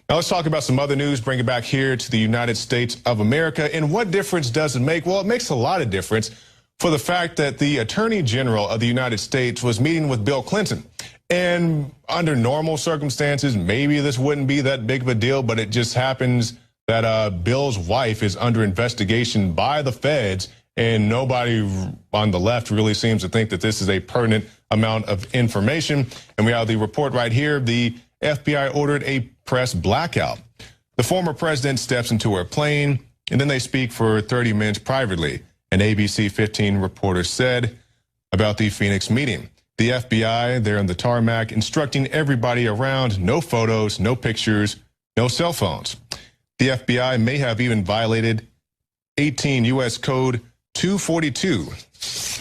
Now let's talk about some other news, bring it back here to the United States of America. And what difference does it make? Well, it makes a lot of difference for the fact that the Attorney General of the United States was meeting with Bill Clinton. And under normal circumstances, maybe this wouldn't be that big of a deal, but it just happens that Bill's wife is under investigation by the feds, and nobody on the left really seems to think that this is a pertinent amount of information. And we have the report right here. The FBI ordered a press blackout. The former president steps into her plane, and then they speak for 30 minutes privately. An ABC 15 reporter said about the Phoenix meeting. The FBI, they're on the tarmac, instructing everybody around, no photos, no pictures, no cell phones. The FBI may have even violated 18 U.S. Code 242,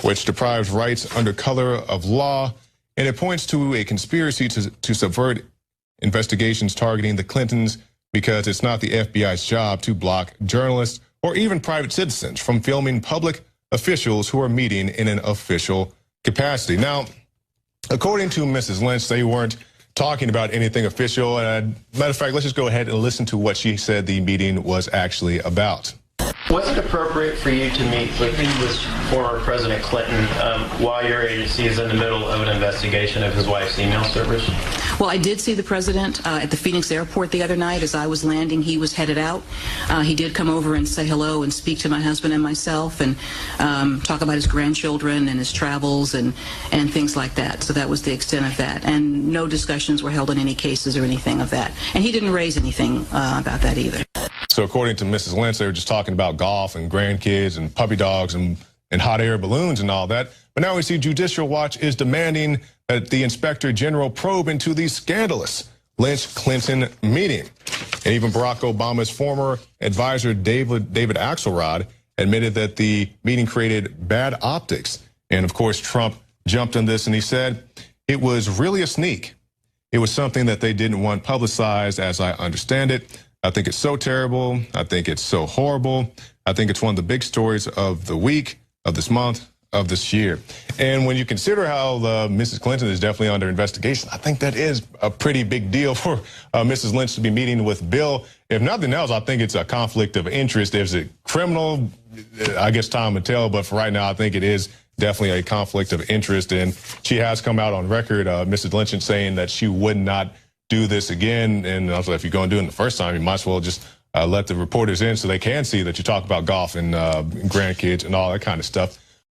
which deprives rights under color of law, and it points to a conspiracy to subvert investigations targeting the Clintons, because it's not the FBI's job to block journalists or even private citizens from filming public officials who are meeting in an official capacity. Now, according to Mrs. Lynch, they weren't talking about anything official. Matter of fact, let's just go ahead and listen to what she said the meeting was actually about. Was it appropriate for you to meet with former President Clinton while your agency is in the middle of an investigation of his wife's email servers? Well, I did see the president at the Phoenix airport the other night. As I was landing, he was headed out. He did come over and say hello and speak to my husband and myself and talk about his grandchildren and his travels and things like that. So that was the extent of that. And no discussions were held on any cases or anything of that. And he didn't raise anything about that either. So according to Mrs. Lynch, they were just talking about golf and grandkids and puppy dogs and hot air balloons and all that. But now we see Judicial Watch is demanding that the Inspector General probe into the scandalous Lynch-Clinton meeting. And even Barack Obama's former advisor, David Axelrod, admitted that the meeting created bad optics. And of course, Trump jumped on this and he said it was really a sneak. It was something that they didn't want publicized, as I understand it. I think it's so terrible. I think it's so horrible. I think it's one of the big stories of the week, of this month, of this year. And when you consider how Mrs. Clinton is definitely under investigation, I think that is a pretty big deal for Mrs. Lynch to be meeting with Bill. If nothing else, I think it's a conflict of interest. Is it criminal? I guess time will tell. But for right now, I think it is definitely a conflict of interest. And she has come out on record, Mrs. Lynch, saying that she would not do this again. And also, if you're going to do it the first time, you might as well just let the reporters in so they can see that you talk about golf and grandkids and all that kind of stuff.